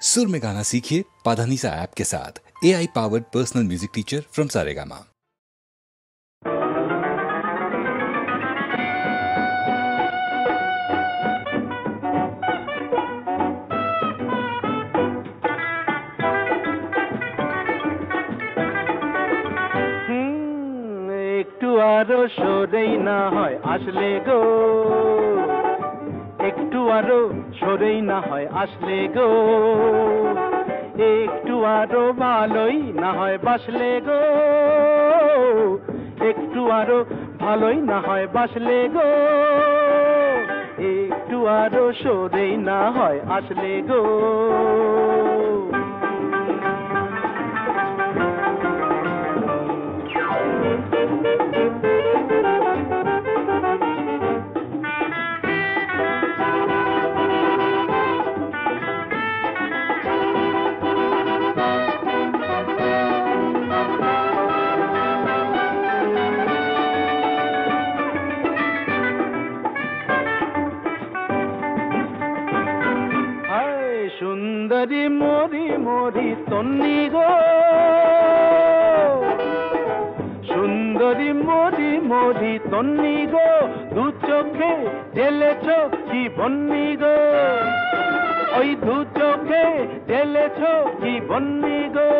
सुर में गाना सीखिए पाधानीसा ऐप के साथ। AI powered personal music teacher from Saregama. একটু আরো সরেই না হয় আসলে গো, একটু আরো সরেই না হয় আসলে গো, একটু আরো ভালোই না হয় বাসলে গো, একটু আরো ভালোই না হয় বাসলে গো, একটু আরো সরেই না হয় আসলে গো। সুন্দরী মরি মরি তন্নি গো, সুন্দরী মরি মরি তন্নি গো, দু চোখে ঢেলেছ কি বন্নি গো, ওই দু চোখে ঢেলেছ কি বন্নি গো,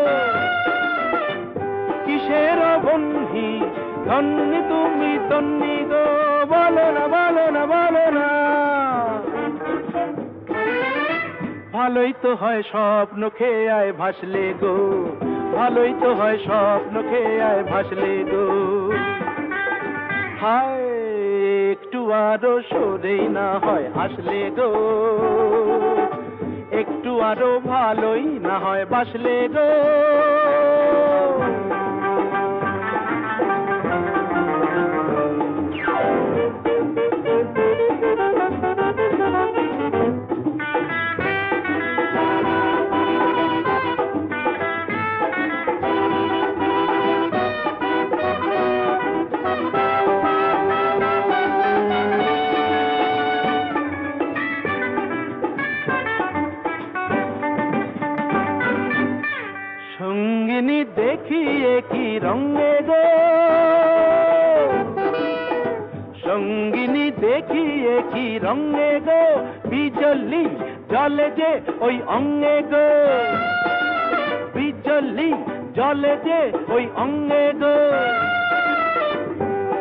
কিসের বন্ধি ধন্যি তুমি তন্নি গো, বলো না বলো না বলো না। ভালোই তো হয় স্বপ্ন খেয়ে আয় ভাসলে গো, ভালোই তো হয় স্বপ্ন খেয়ে আয় ভাসলে গো, হায় একটু আরো সরেই না হয় আসলে গো, একটু আরো ভালোই না হয় বাসলে গো। সঙ্গিনী দেখিয়ে কি রঙে গো, সঙ্গিনী দেখিয়ে কি রঙে গো, বিজলি জলে যে ওই অঙ্গে গো, বিজলি জলে যে ওই অঙ্গে গো,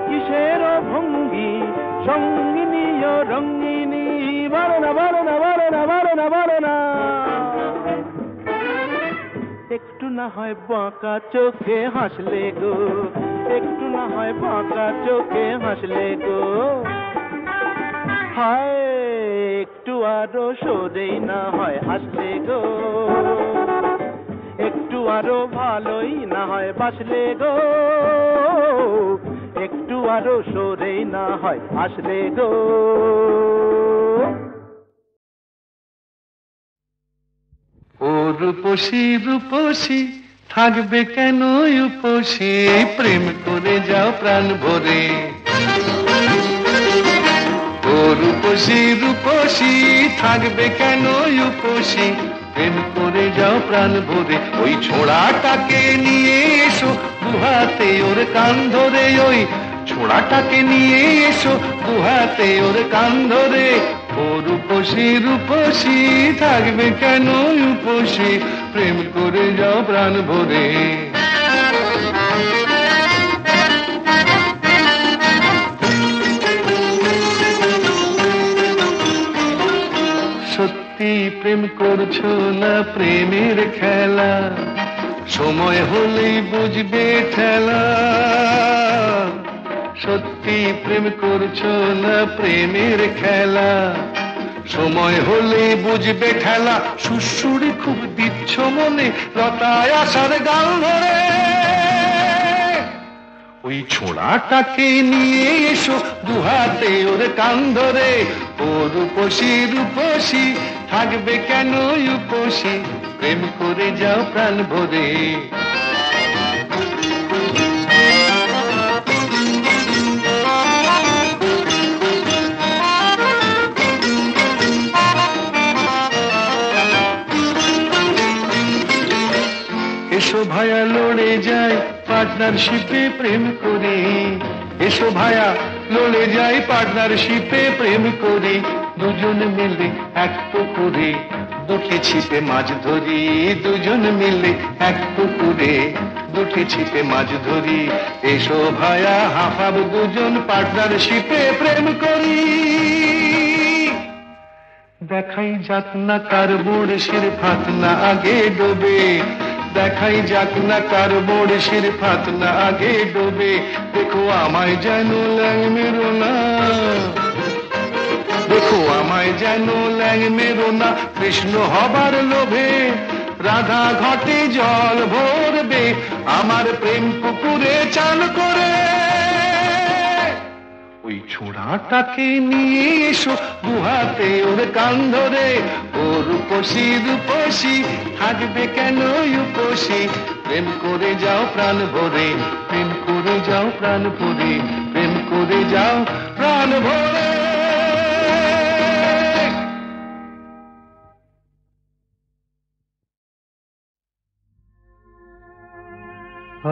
কিসের ভঙ্গি সঙ্গিনী ও রঙ্গিনী, বলো না বলো না বলো না বলো না বলো না। একটু না হয় বাঁকা চোখে হাসলে গো, একটু না হয় বাঁকা চোখে হাসলে গো, হায় একটু আরো সরেই না হয় আসলে গো, একটু আরো ভালোই না হয় বাসলে গো, একটু আরো সরেই না হয় আসলে গো। ও রূপসী রূপসী থাকবে কেন উপসী, প্রেম করে যাও প্রাণ ভরে। ও রূপসী রূপসী থাকবে কেন উপসী, প্রেম করে যাও প্রাণ ভরে। ওই ছোড়াটাকে নিয়ে এসো দুহাতে ওর কান ধরে, ওই ছোড়াটাকে নিয়ে এসো দুহাতে ওর কান ধরে। ও রূপসী রূপসী থাকবে কেন উপসী, প্রেম করে যাও প্রাণ ভরে। সত্যি প্রেম করছো না প্রেমের খেলা, সময় হলেই বুঝবে ঠেলা। সত্যি প্রেম করছো না প্রেমের খেলা, সময় হলে বুঝবে ঠেলা। সুশুরি খুব দিচ্ছ মনে লতায় আসার গাল ধরে, ওই ছোড়াটাকে নিয়ে এসো দুহাতে ওর কান ধরে। ও রূপসী রূপসী থাকবে কেন উপসী, প্রেম করে যাও প্রাণ ভরে। এসো ভায়া লড়ে যায় পার্টনারশিপে প্রেম করে, এসো ভায়া লড়ে যায় পার্টনারশিপে প্রেম করে, দুজন মিলে এক পুকুরে দুটি ছিপে মাছ ধরি, দুজন মিলে এক পুকুরে দুটি ছিপে মাছ ধরি, এসো ভায়া হাফাব দুজন পার্টনারশিপে প্রেম করি। দেখাই যাক না কার বড়শির ফাত না আগে ডোবে, দেখাই যাক না কার বড়শির ফাত না আগে ডোবে, দেখো আমায় যেন ল্যাং মেরো না, দেখো আমায় যেন ল্যাং মেরো না, কৃষ্ণ হবার লোভে রাধা ঘটে জল ভরবে, আমার প্রেম পুকুরে চান করে। ওই ছোড়াটাকে নিয়ে এসো গুহাতে ওর কান ধরে, ও রূপসী রূপসী থাকবে কেন উপসী, প্রেম করে যাও প্রাণ ভরে, প্রেম করে যাও প্রাণ ভরে, প্রেম করে যাও প্রাণ ভরে।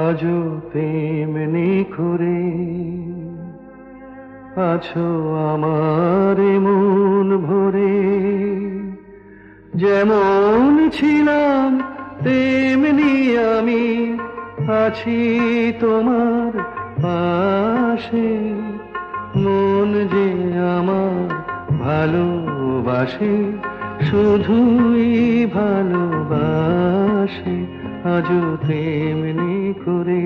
আজও তেমনি করে আছো আমার মন ভরে, যেমন ছিলাম তেমনি আমি আছি তোমার পাশে, মন যে আমার ভালোবাসে শুধুই ভালোবাসে, আজও তেমনি করে।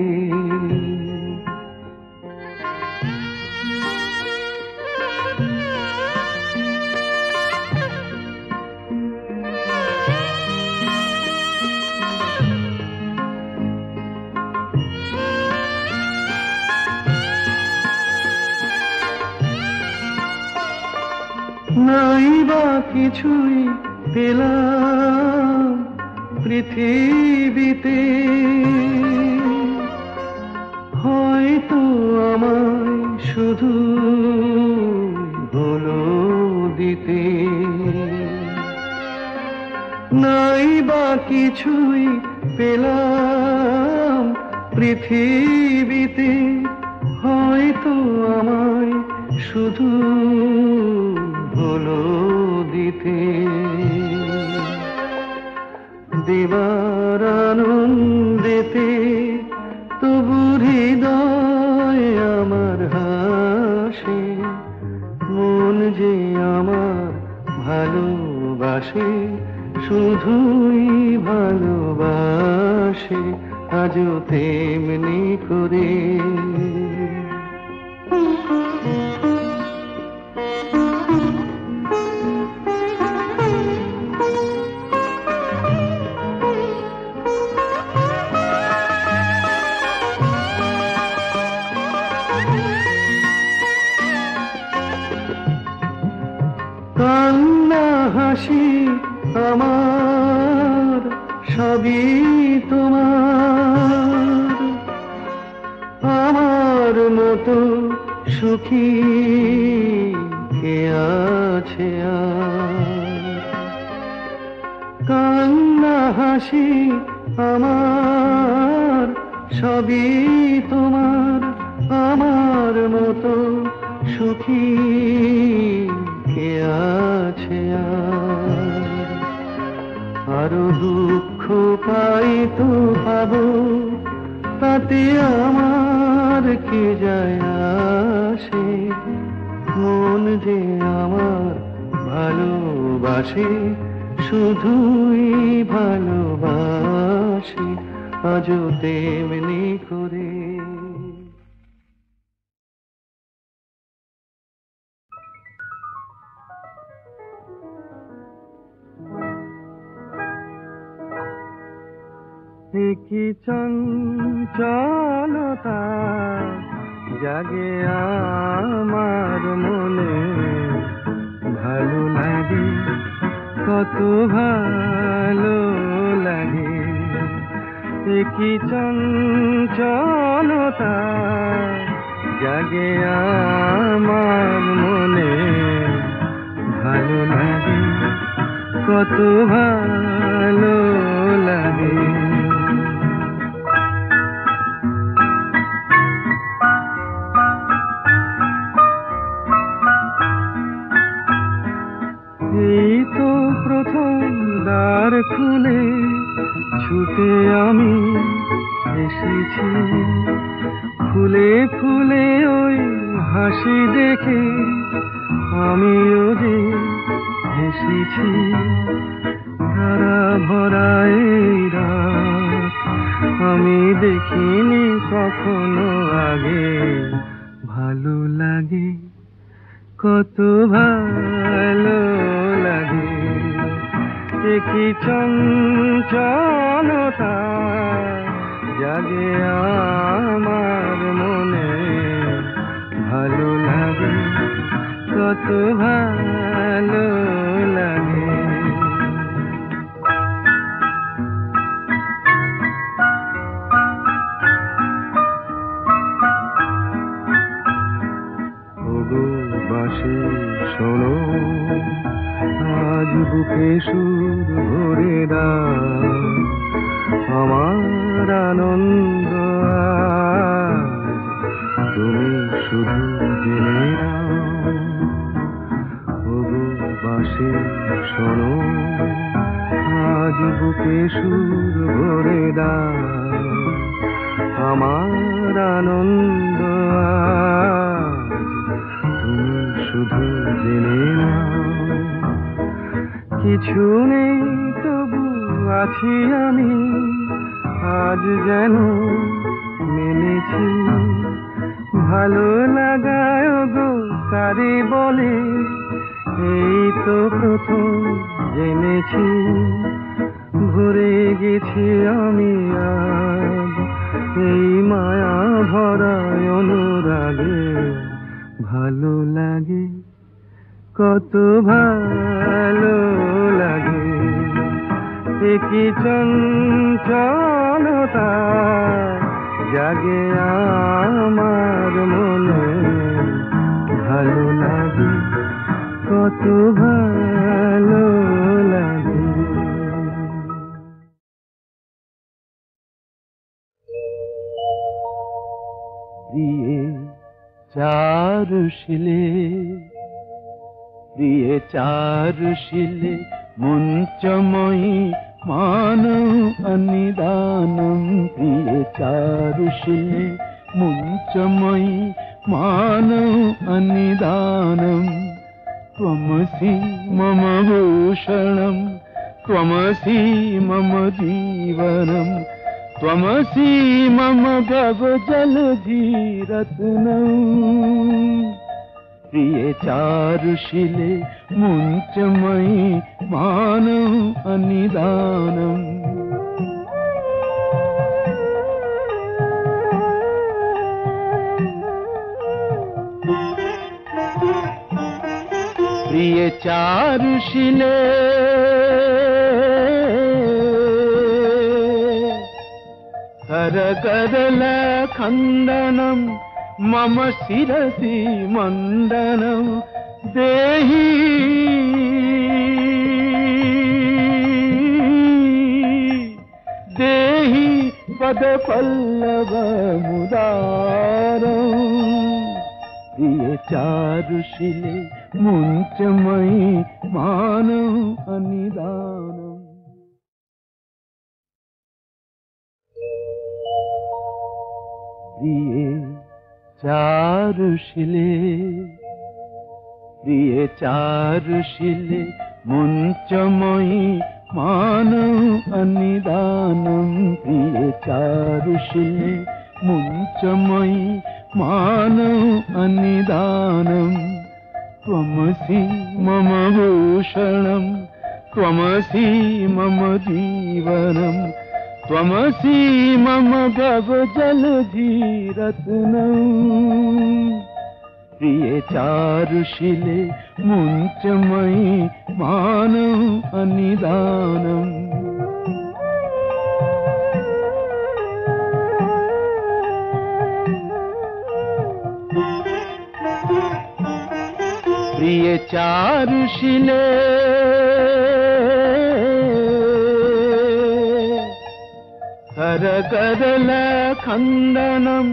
নাই বা কিছুই পেলাম পৃথিবীতে, হয়তো আমায় শুধু হলো দিতে, নাই বা কিছুই পেলাম পৃথিবীতে, হয়তো আমায় শুধু হলো দিতে, দেবার আনন্দেতে তবু হৃদয় আমার হাসে, মন যে আমার ভালোবাসে শুধুই ভালোবাসে, আজও তেমনি করে। কান্না হাসি আমার সবই তোমার, আমার মতো সুখী কে আছে আর, কান্না হাসি আমার সবই তোমার, আমার মতো সুখী কে আছে আর, আরো দুঃখ পাই তো পাবো তাতে আমার কি যায় আসে, মন যে আমার ভালোবাসে শুধুই ভালোবাসে, আজও তেমনি করে। কি চঞ্চলতা জাগে আমার মনে, ভালো লাগে কত ভালো লাগে, কি চঞ্চলতা জাগে আমার মনে, ভালো লাগে কত ভালো লাগে। দ্বার খুলে ছুটে আমি এসেছি, ফুলে ফুলে ওই হাসি দেখে আমিও যে হেসেছি। ধারা ভরা এই রাত আমি দেখিনি কখনো আগে, ভালো লাগে কত ভালো লাগে, কি চঞ্চলতা জাগে আমার মনে, ভালো লাগে কত ভালো লাগে। ওগো বাঁশি শোনো, আজ বুকে সুর ভরে দাও, আমার আনন্দ আজ তুমি শুধু জেনে নাও। ওগো বাঁশি শোনো, আজ বুকে সুর ভরে দাও, আমার আনন্দ আজ তুমি শুধু জেনে নাও। কিছু নেই তবু আছি আমি, আজ যেন মেনেছি, ভালো লাগায় গো কারে বলে এই তো প্রথম জেনেছি। ভরে গেছি আমি আজ এই মায়া ভরা অনুরাগে, ভালো লাগে কত ভালো লাগে, কি চঞ্চলতা জাগে আমার মনে, ভালো লাগে কত ভালো লাগে। প্রিয়ে চারুশিলে, প্রিয়ে চারুশিলে মুঞ্চময়ী মানৌ অনিদানম, প্রিয়ে চারুশিলে মুঞ্চময়ী মানৌ অনিদানম, ত্বমসি মম ভূষণম ত্বমসি মম জীবনম, ত্বমসি মম ভবজলধিরত্নম। প্রিয়ে চারুশিলে মুঞ্চময়ী মানৌ অনিদানম। প্রিয়ে চারুশিলে করকরল খণ্ডনম মম শিরসি মণ্ডনম, দেহি দেহি পদ পল্লব মুদারম। প্রিয়ে চারুশিলে মুঞ্চময়ী মানৌ অনিদানম। প্রিয়ে চারুশিলে, প্রিয়ে চারুশিলে মুঞ্চময়ী মানৌ অনিদানম, প্রিয়ে চারুশিলে মুঞ্চময়ী মানৌ অনিদানম, ত্বমসি মম ভূষণম ত্বমসি মম জীবনম, ত্বমসি মম ভবজলধিরত্নম। প্রিয়ে চারুশিলে মুঞ্চময়ী মানৌ অনিদানম। প্রিয়ে চারুশিলে করকরল খণ্ডনম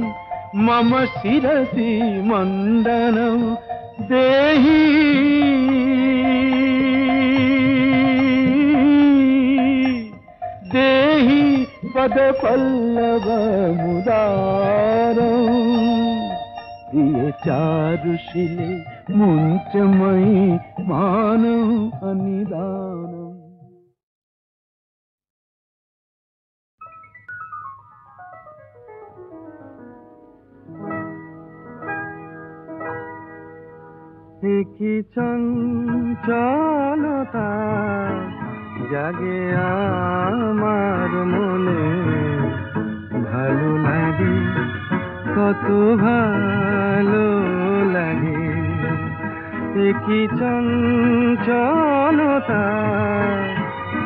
মম শিরসি মণ্ডনম, দেহি पदपल्लवमुदारम् प्रिय चारुशिले मुञ्चमयि मानम् अनिदानम्। কি চঞ্চলতা জাগে আমার মনে, ভালো লাগে কত ভালো লাগে। কি চঞ্চলতা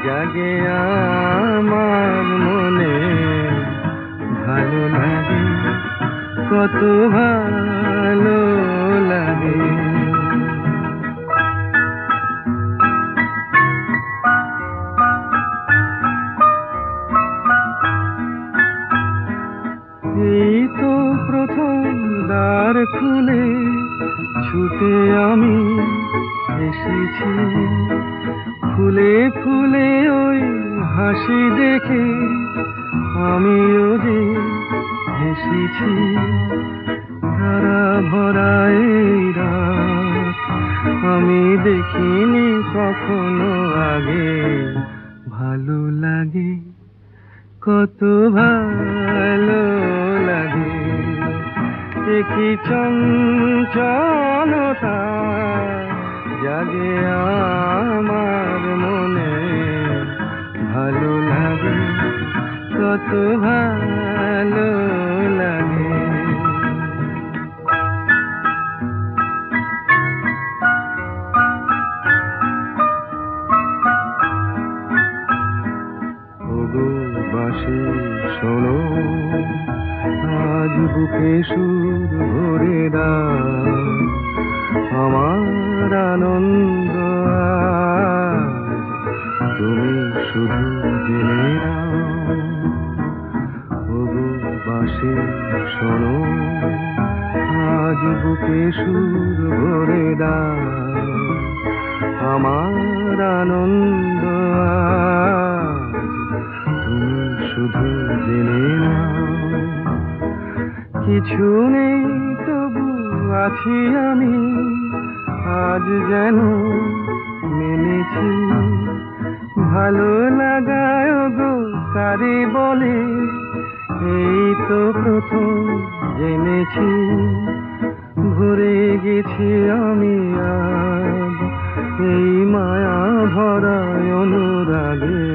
জাগে আমার মনে, ভালো লাগে কত ভালো লাগে। এই তো প্রথম দ্বার খুলে ছুটে আমি এসেছি, ফুলে ফুলে ওই হাসি দেখে আমিও যে হেসেছি। ধারা ভরা এই রাত আমি দেখিনি কখনো আগে, ভালো লাগে কত ভালো লাগে। কি চঞ্চলতা জাগে আমার মনে, ভালো লাগে কত ভালো লাগে। বাঁশি শোনো আজ বুকে সুর ভরে দাও, আমার আনন্দ আজ তুমি শুধু জেনে নাও। ওগো বাঁশি শোনো আজ বুকে সুর ভরে দাও, আমার আনন্দ শুধু জেনে নাও। কিছু নেই তবু আছি আমি, আজ যেন মেনেছি। ভালো লাগায় গো কারে বলে, এই তো প্রথম জেনেছি। ভরে গেছি আমি আজ এই মায়া ভরা অনুরাগে,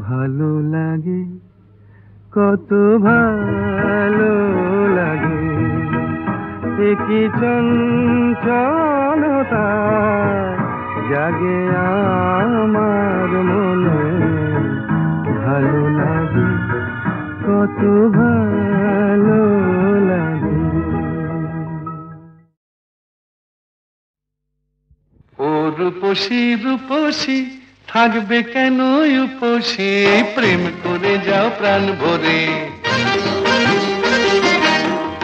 ভালো লাগে কত ভালো লাগে। কি চঞ্চলতা জাগে আমার মনে, ভালো লাগে কত ভালো লাগে। ও রূপসী রূপসী থাকবে কেন উপসী, প্রেম করে যাও প্রাণ ভরে।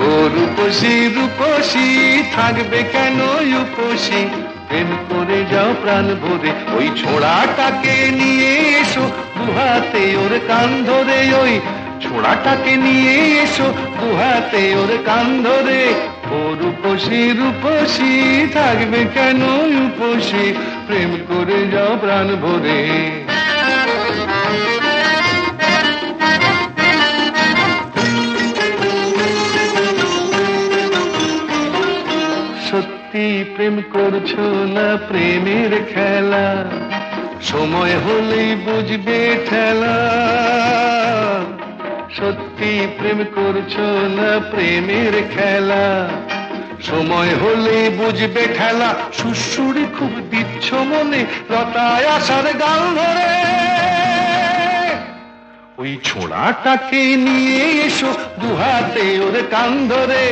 ও রূপসী রূপসী থাকবে কেন উপসী, প্রেম করে যাও প্রাণ ভরে। ওই ছোড়াটাকে নিয়ে এসো দুহাতে ওর কান ধরে, ওই ছোড়াটাকে নিয়ে এসো দুহাতে ওর কান ধরে। ও রূপসী রূপসী থাকবে কেন উপসী, প্রেম করে যাও প্রাণ ভরে। সত্যি প্রেম করছো না প্রেমের খেলা, সময় হলেই বুঝবে ঠেলা। সত্যি প্রেম করছো না প্রেমের খেলা, সময় হলে বুঝবে ঠেলা। সুশুরি খুব দিচ্ছ মনে লতায় আসার গাল ধরে, ওই ছোড়াটাকে নিয়ে এসো দুহাতে ওর কান ধরে।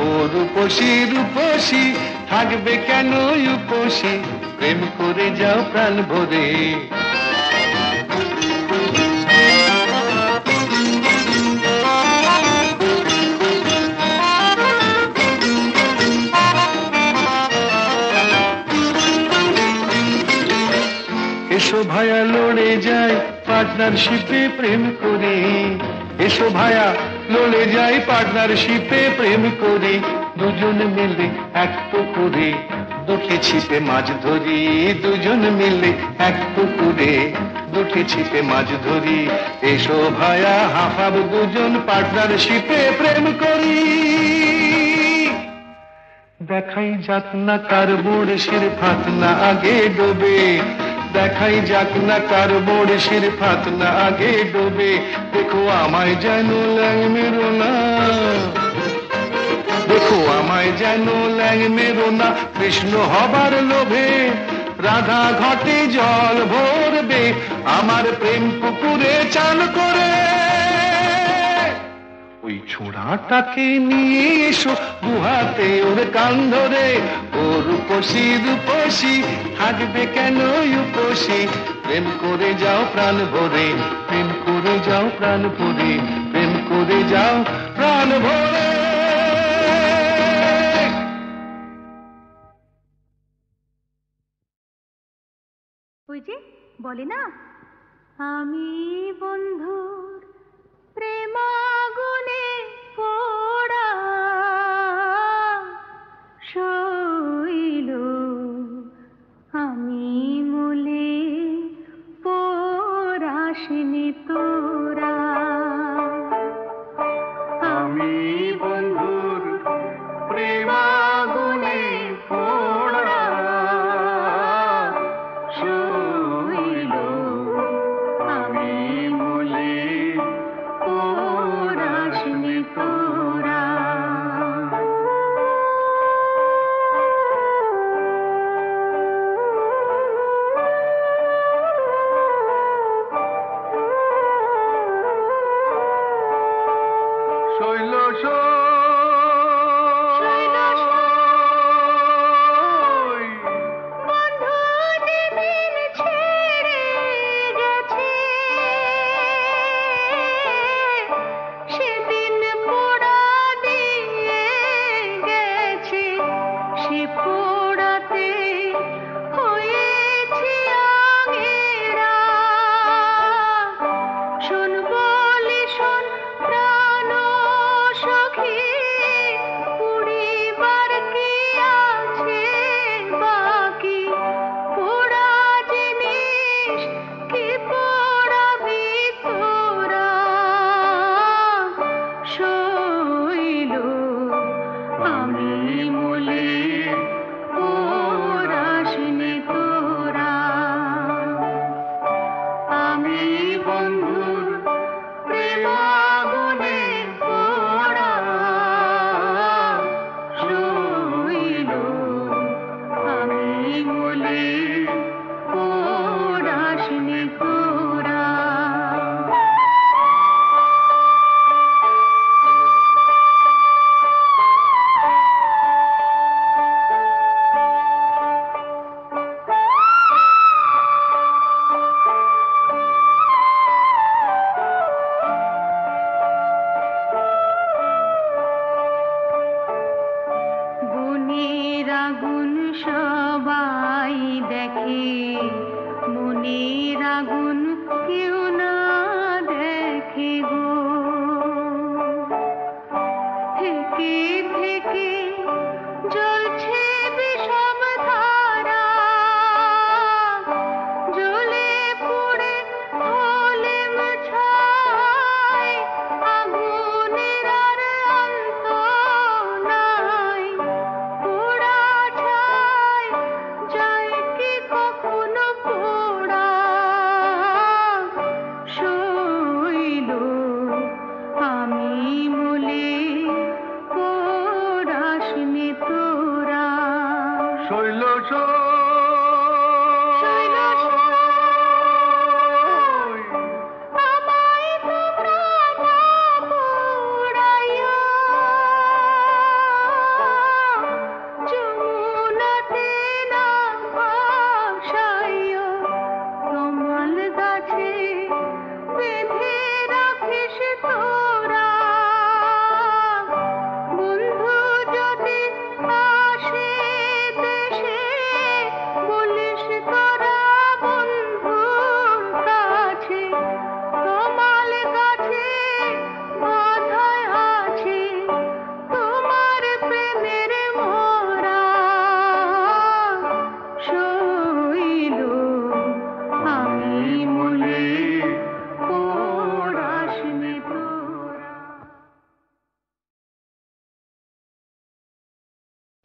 ও রূপসী রূপসী থাকবে কেন উপসী, প্রেম করে যাও প্রাণ ভরে। এসো ভায়া লড়ে যায় পার্টনারশিপে প্রেম করে। এসো ভায়া লড়ে যাই পার্টনারশিপে প্রেম করে। দুজন মিলে এক পুকুরে দুটি ছিপে মাছ ধরি। দুজন মিলে এক পুকুরে দুটি ছিপে মাছ ধরি। এসো ভায়া হাফাব দুজন পার্টনারশিপে প্রেম করি। দেখাই যাক না কার বড়শির ফাত না আগে ডোবে। দেখাই যাক না কার বড়শির ফাত না আগে ডোবে। দেখো আমায় যেন ল্যাং মেরো না, দেখো আমায় যেন ল্যাং মেরো না। কৃষ্ণ হবার লোভে রাধা ঘটে জল ভরবে। আমার প্রেম পুকুরে চান করে। ওই ছোড়াটাকে নিয়ে এসো গুহাতে ওর কান ধরে। ও রূপসী রূপসী থাকবে কেন উপসী। প্রেম করে যাও প্রাণ ভরে, প্রেম করে যাও প্রাণ ভরে, প্রেম করে যাও প্রাণ ভরে। ওই যে বলে না, আমি বন্ধুর প্রেমাগুনে পোড়া শৈল, আমি মলে পোড়াসনি তোরা। আমি বন্ধুর প্রেমাগুনে পোড়া শৈল, আমি মলে পোড়াসনি তোরা। শৈল বন্ধু যেদিন ছেড়ে গেছে, সেদিন পোড়া দিয়ে গেছে। সে পোড়াতে হয়েছে আগেরা। শোন বলি শোন প্রাণ সখী, পুড়িবার কি আছে বাকি। পোড়া জিনিস কি পোড়াবি তোরা। শৈল আমি মলে পোড়াসনি তোরা। আমি বন্ধুর প্রেমাগুনে পোড়া শৈল, আমি মলে পোড়াসনি তোরা।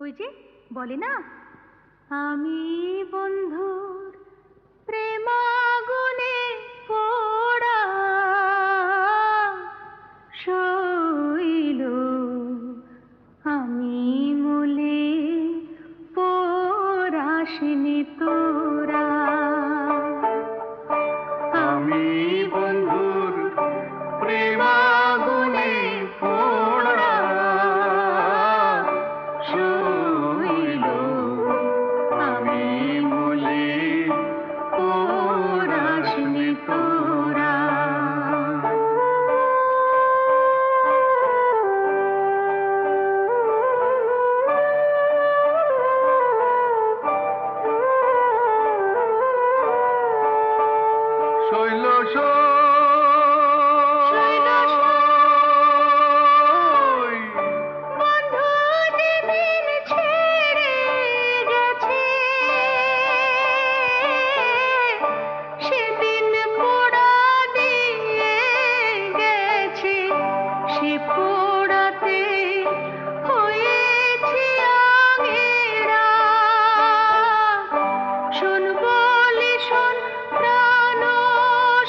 ওই যে বলে না, আমি বন্ধুর প্রেমাগুনে পোড়া শৈল, আমি মলে পোড়াসনি তোরা। আমি বন্ধুর প্রেমাগুনে পোড়া শৈল, আমি মলে পোড়াসনি তোরা। শৈল বন্ধু যেদিন ছেড়ে গেছে, সেদিন পোড়া দিয়ে গেছে, সে পোড়াতে হয়েছি আগেরা। শোন বলি শোন প্রাণ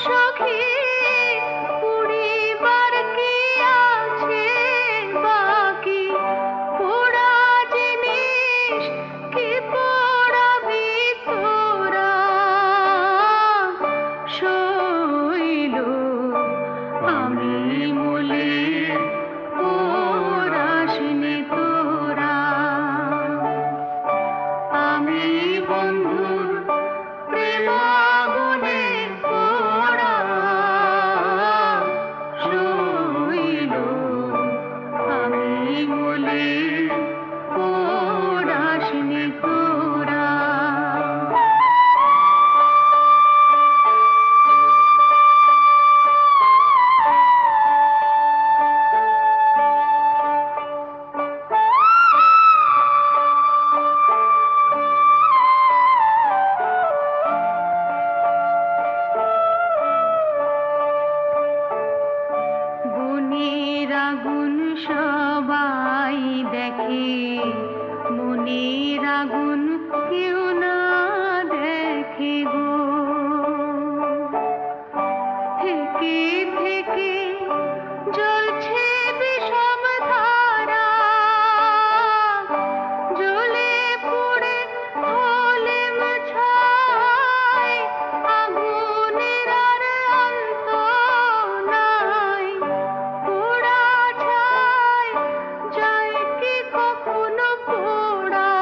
সখী, পুড়িবার কি আছে বাকি? পোড়া জিনিস কি পোড়াবি তোরা? শৈল, আমি মলে পোড়াসনি তোরা। আমি বন্ধুর প্রেমাগুনে পোড়া শৈল, আমি মলে পোড়াসনি তোরা। গুণের আগুন সবাই দেখে, মনের আগুন কেউ না দেখে গো। থেকে থেকে জ্বলছে বিষম ধারা, জ্বলে পুড়ে হলে ছাই, আগুনের আর অন্ত নাই। পোড়া ছাই যায় কি কখনো পোড়া?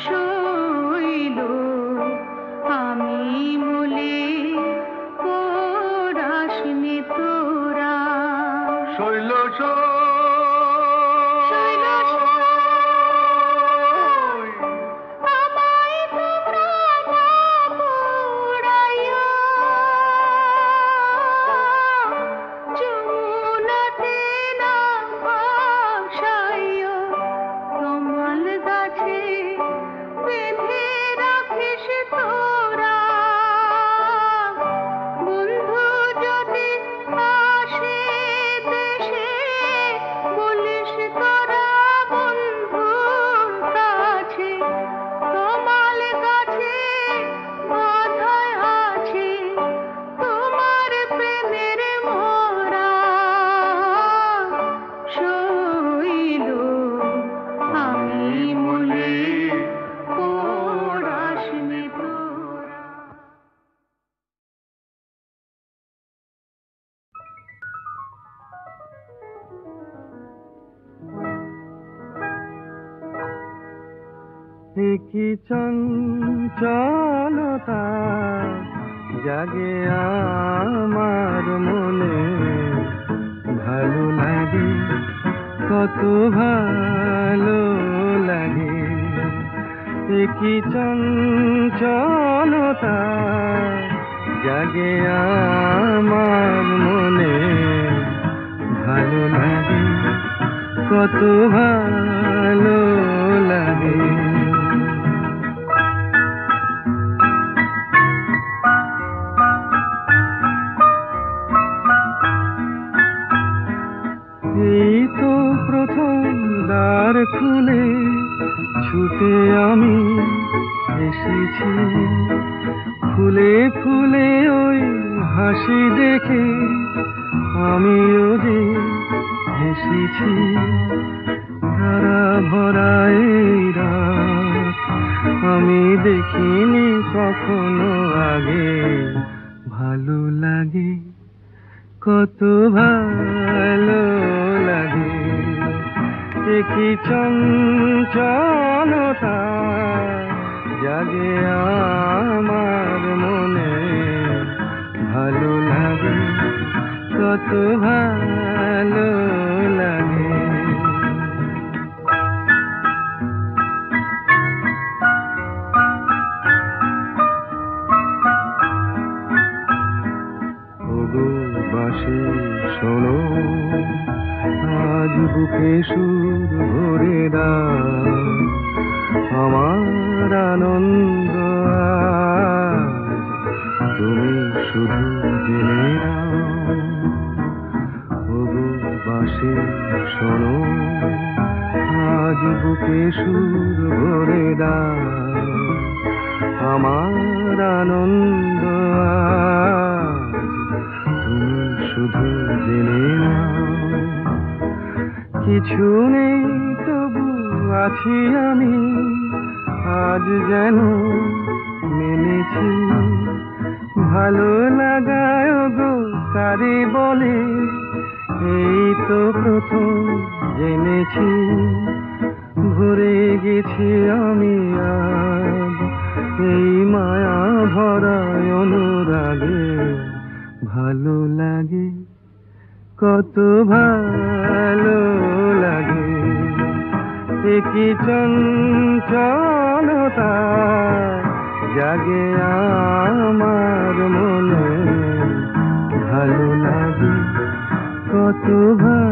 শৈল, আমি মলে পোড়াসনি তোরা। শৈল শৈল আমায় তোমরা না পোড়াইয়া, যমুনাতে না ভাসাইয়া, তমাল গাছে বেঁধে রাখিস তোরা। বন্ধু যদি আসে দেশে, বলিস তোরা বন্ধুর কাছে, তমাল গাছে বাঁধায় আছে তোমার প্রেমের মোরা। শৈল, আমি মলে পোড়াসনি তোরা। কি চঞ্চলতা জাগে আমার মনে, ভালো লাগে কত ভালো লাগে। কি চঞ্চলতা জাগে আমার মনে, ভালো লাগে কত ভালো লাগে। এই তো প্রথম দ্বার খুলে ছুটে আমি এসেছি, ফুলে ফুলে ওই হাসি দেখে আমিও যে হেসেছি। ধারা ভরা এই রাত আমি দেখিনি কখনো আগে, ভালো লাগে কত ভালো লাগে। কি চঞ্চলতা জাগে আমার মনে, ভালো লাগে কত ভালো লাগে। ওগো বাঁশি শোনো, আজ বুকে সুর ভরে দাও, আমার আনন্দ আজ তুমি শুধু জেনে নাও। ওগো বাঁশি শোনো, আজ বুকে সুর ভরে দাও, আমার আনন্দ আজ তুমি শুধু জেনে নাও। কিছু নেই তবু আছি আমি, আজ যেন মেনেছি। ভালো লাগায় গো কারে বলে, এই তো প্রথম জেনেছি। ভরে গেছি আমি আজ এই মায়া ভরা অনুরাগে, ভালো লাগে কত ভালো লাগে। কি চঞ্চলতা জাগে আমার মনে, ভালো লাগে কত ভালো।